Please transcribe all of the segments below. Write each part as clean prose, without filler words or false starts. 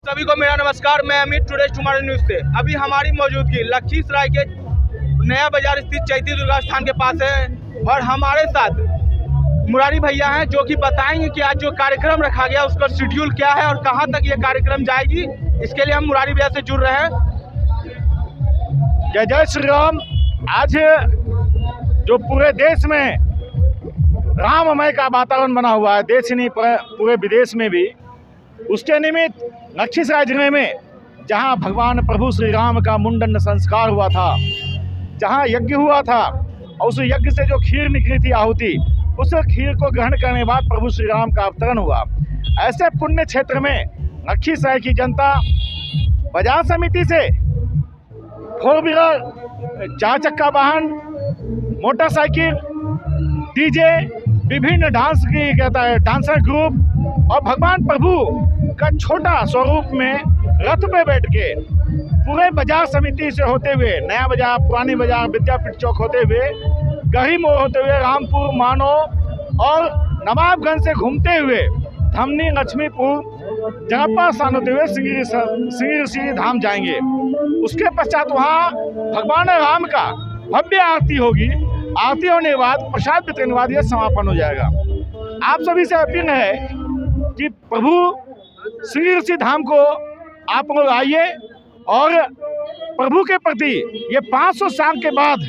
सभी को मेरा नमस्कार। मैं अमित, टुडे टुमारो न्यूज से। अभी हमारी मौजूदगी लखीसराय के नया बाजार स्थित चैती दुर्गा स्थान के पास है और हमारे साथ मुरारी भैया हैं जो कि बताएंगे कि आज जो कार्यक्रम रखा गया उसका शेड्यूल क्या है और कहां तक ये कार्यक्रम जाएगी। इसके लिए हम मुरारी भैया से जुड़ रहे हैं। जय जय श्री राम। आज जो पूरे देश में राममय का वातावरण बना हुआ है, देश ही नहीं पूरे विदेश में भी, उसके निमित्त लखीसराय जिले में जहां भगवान प्रभु श्री राम का मुंडन संस्कार हुआ था, जहां यज्ञ हुआ था और उस यज्ञ से जो खीर निकली थी आहुति, उस खीर को ग्रहण करने के बाद प्रभु श्री राम का अवतरण हुआ। ऐसे पुण्य क्षेत्र में लखीसराय की जनता बाजार समिति से 4 व्हीलर, 4 चक्का वाहन, मोटरसाइकिल, डीजे, विभिन्न डांस की डांसर ग्रुप और भगवान प्रभु का छोटा स्वरूप में रथ पे बैठ के पूरे बाजार समिति से होते हुए नया बाजार, पुरानी बाजार, विद्यापीठ चौक होते हुए, गढ़ी मोड़ होते हुए, रामपुर, मानो और नवाबगंज से घूमते हुए धमनी, लक्ष्मीपुर, जगप्पा स्थान होते हुए सिंगरी ऋषि धाम जाएंगे। उसके पश्चात वहाँ भगवान राम का भव्य आरती होगी। आरती होने के बाद प्रसाद वितरण के बाद यह समापन हो जाएगा। आप सभी से अपील है कि प्रभु श्री ऋषि धाम को आप लोग आइए और प्रभु के प्रति ये 500 साल के बाद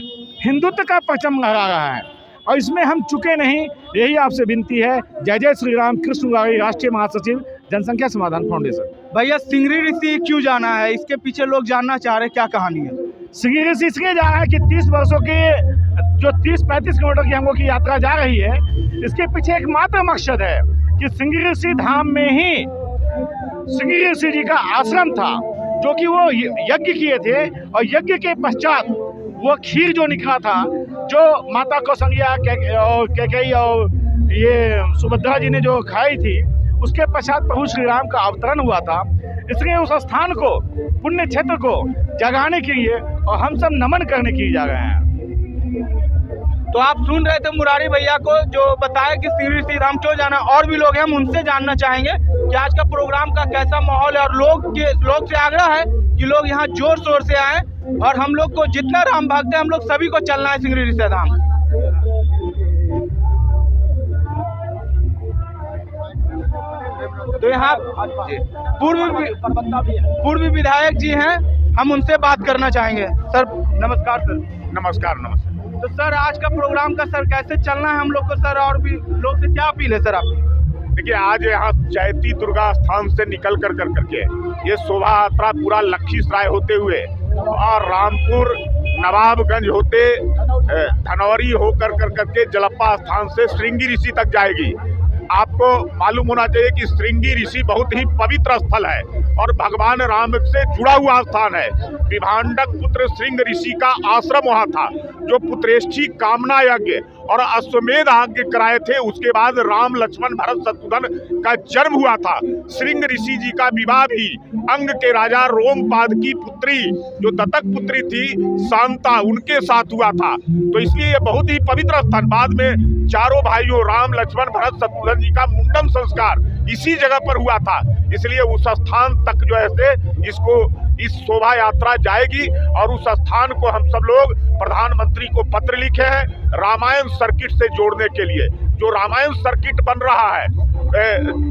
हिंदुत्व का परचम लहरा रहा है और इसमें हम चुके नहीं। यही आपसे विनती है। जय जय श्री राम। कृष्ण मुरारी, राष्ट्रीय महासचिव, जनसंख्या समाधान फाउंडेशन। भैया, सिंगरी ऋषि क्यों जाना है? इसके पीछे लोग जानना चाह रहे हैं, क्या कहानी है? सिंगरी ऋषि इसलिए जाना है कि 30 वर्षों की जो 30-35 किलोमीटर की हम लोग की यात्रा जा रही है, इसके पीछे एकमात्र मकसद है कि सिंगरी ऋषि धाम में ही सिंगरी ऋषि जी का आश्रम था, जो कि वो यज्ञ किए थे और यज्ञ के पश्चात वो खीर जो निकला था, जो माता कौशल्या और कैकेयी और ये सुभद्रा जी ने जो खाई थी, उसके पश्चात प्रभु श्री राम का अवतरण हुआ था। इसलिए उस स्थान को, पुण्य क्षेत्र को जगाने के लिए और हम सब नमन करने के लिए जा रहे हैं। तो आप सुन रहे थे मुरारी भैया को जो बताया कि सिंगरी ऋषि धाम क्यों जाना। और भी लोग हैं, हम उनसे जानना चाहेंगे कि आज का प्रोग्राम का कैसा माहौल है और लोग से आग्रह है कि लोग यहाँ जोर शोर से आए और हम लोग को जितना राम भक्त है, हम लोग सभी को चलना है सिंगरी ऋषि धाम। तो यहाँ पूर्व विधायक जी हैं, हम उनसे बात करना चाहेंगे। सर नमस्कार। सर नमस्कार। नमस्कार। तो सर, आज का प्रोग्राम का सर कैसे चलना है हम लोग को सर, और भी लोग से क्या अपील है सर आपकी? देखिए, आज यहाँ चैती दुर्गा स्थान से निकल करके ये शोभा यात्रा पूरा लखीसराय होते हुए और रामपुर, नवाबगंज होते धनौरी होकर करके जलप्पा स्थान से श्रृंगी ऋषि तक जाएगी। आपको मालूम होना चाहिए कि श्रृंगी ऋषि बहुत ही पवित्र स्थल है और भगवान राम से जुड़ा हुआ स्थान है। विभांडक पुत्र श्रृंग ऋषि का आश्रम वहाँ था, जो पुत्रेष्ठी कामना यज्ञ और अश्वमेध यज्ञ कराए थे। उसके बाद राम, लक्ष्मण, भरत, शत्रुघ्न का जन्म हुआ था। श्रृंग ऋषि जी का विवाह भी अंग के राजा रोमपाद की पुत्री, जो दत्तक पुत्री थी शांता, उनके साथ हुआ था। तो इसलिए ये बहुत ही पवित्र स्थान। बाद में चारों भाइयों राम, लक्ष्मण, भरत, शत्रुघ्न जी का मुंडन संस्कार इसी जगह पर हुआ था। इसलिए उस स्थान तक जो है से इस शोभा यात्रा जाएगी और उस स्थान को हम सब लोग प्रधानमंत्री को पत्र लिखे हैं रामायण सर्किट से जोड़ने के लिए। जो रामायण सर्किट बन रहा है,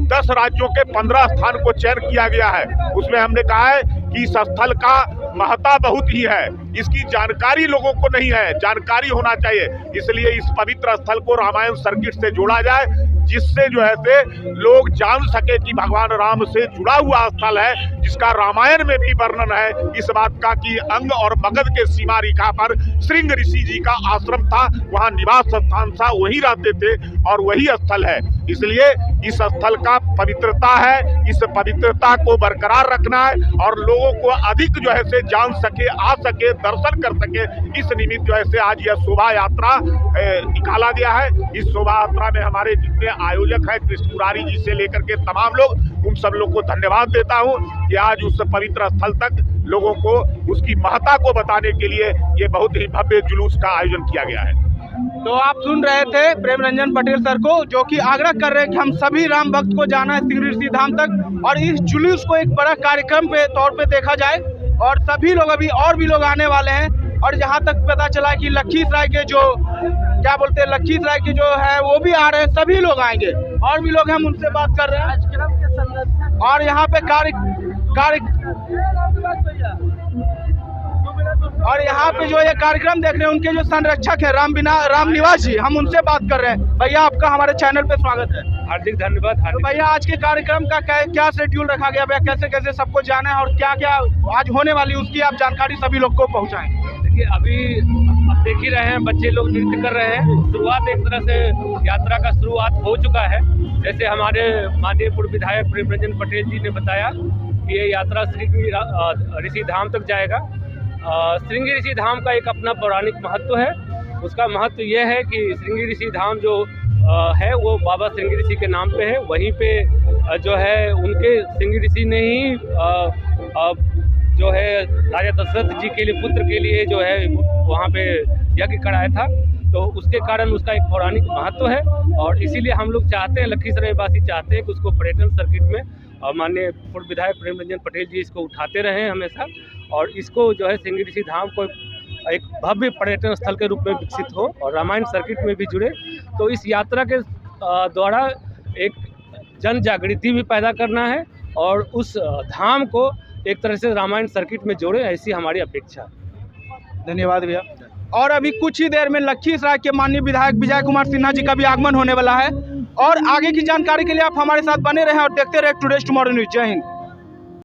10 राज्यों के 15 स्थान को चयन किया गया है। उसमें हमने कहा है कि इस स्थल का महत्ता बहुत ही है, इसकी जानकारी लोगों को नहीं है, जानकारी होना चाहिए। इसलिए इस पवित्र स्थल को रामायण सर्किट से जोड़ा जाए, जिससे जो है से लोग जान सके कि भगवान राम से जुड़ा हुआ स्थल है, जिसका रामायण में भी वर्णन है इस बात का कि अंग और मगध के सीमा रेखा पर श्रृंग ऋषि जी का आश्रम था, वहाँ निवास स्थान था, वही रहते थे और वही स्थल है। इसलिए इस स्थल का पवित्रता है, इस पवित्रता को बरकरार रखना है और लोगों को अधिक जो है से जान सके, आ सके, दर्शन कर सके, इस निमित्त जो है से आज यह शोभा यात्रा निकाला गया है। इस शोभा यात्रा में हमारे जितने आयोजक हैं, कृष्ण मुरारी जी से लेकर के तमाम लोग, उन सब लोग को धन्यवाद देता हूँ कि आज उस पवित्र स्थल तक लोगों को उसकी महत्ता को बताने के लिए ये बहुत ही भव्य जुलूस का आयोजन किया गया है। तो आप सुन रहे थे प्रेम रंजन पटेल सर को, जो कि आग्रह कर रहे हैं कि हम सभी राम भक्त को जाना है सिंगरी ऋषि धाम तक, और इस जुलूस को एक बड़ा कार्यक्रम पे तौर पे देखा जाए। और सभी लोग अभी और भी लोग आने वाले हैं। और जहाँ तक पता चला कि लखीसराय के जो क्या बोलते हैं, लखीसराय के जो है वो भी आ रहे हैं, सभी लोग आएंगे। और भी लोग हम उनसे बात कर रहे हैं। और यहाँ पे और यहाँ पे जो ये कार्यक्रम देख रहे हैं, उनके जो संरक्षक है राम निवास जी, हम उनसे बात कर रहे हैं। भैया आपका हमारे चैनल पे स्वागत है। हार्दिक धन्यवाद। तो भैया आज के कार्यक्रम का क्या शेड्यूल रखा गया भैया, कैसे कैसे सबको जाना है और क्या क्या आज होने वाली उसकी आप जानकारी सभी लोग को पहुँचाएं। देखिए अभी आप देख ही रहे हैं, बच्चे लोग नृत्य कर रहे हैं। शुरुआत एक तरह से यात्रा का शुरुआत हो चुका है। जैसे हमारे माननीय पूर्व विधायक प्रेम रंजन पटेल जी ने बताया कि ये यात्रा श्रृंगी ऋषि धाम तक जाएगा। श्रृंगी ऋषि धाम का एक अपना पौराणिक महत्व है। उसका महत्व ये है कि श्रृंगी ऋषि धाम जो है वो बाबा श्रृंगी ऋषि के नाम पे है। वहीं पे जो है उनके श्रृंगी ऋषि ने ही जो है राजा दशरथ जी के लिए, पुत्र के लिए जो है वहाँ पे यज्ञ कराया था। तो उसके कारण उसका एक पौराणिक महत्व है। और इसीलिए हम लोग चाहते हैं, लखीसराय वासी चाहते हैं कि उसको पर्यटन सर्किट में माननीय पूर्व विधायक प्रेम रंजन पटेल जी इसको उठाते रहे हमेशा। और इसको जो है श्रृंगी ऋषि धाम को एक भव्य पर्यटन स्थल के रूप में विकसित हो और रामायण सर्किट में भी जुड़े। तो इस यात्रा के द्वारा एक जन जागृति भी पैदा करना है और उस धाम को एक तरह से रामायण सर्किट में जोड़े, ऐसी हमारी अपेक्षा। धन्यवाद भैया। और अभी कुछ ही देर में लखीसराय के माननीय विधायक विजय कुमार सिन्हा जी का भी आगमन होने वाला है। और आगे की जानकारी के लिए आप हमारे साथ बने रहें और देखते रहे टुडेज टुमारो न्यूज़। जय हिंद।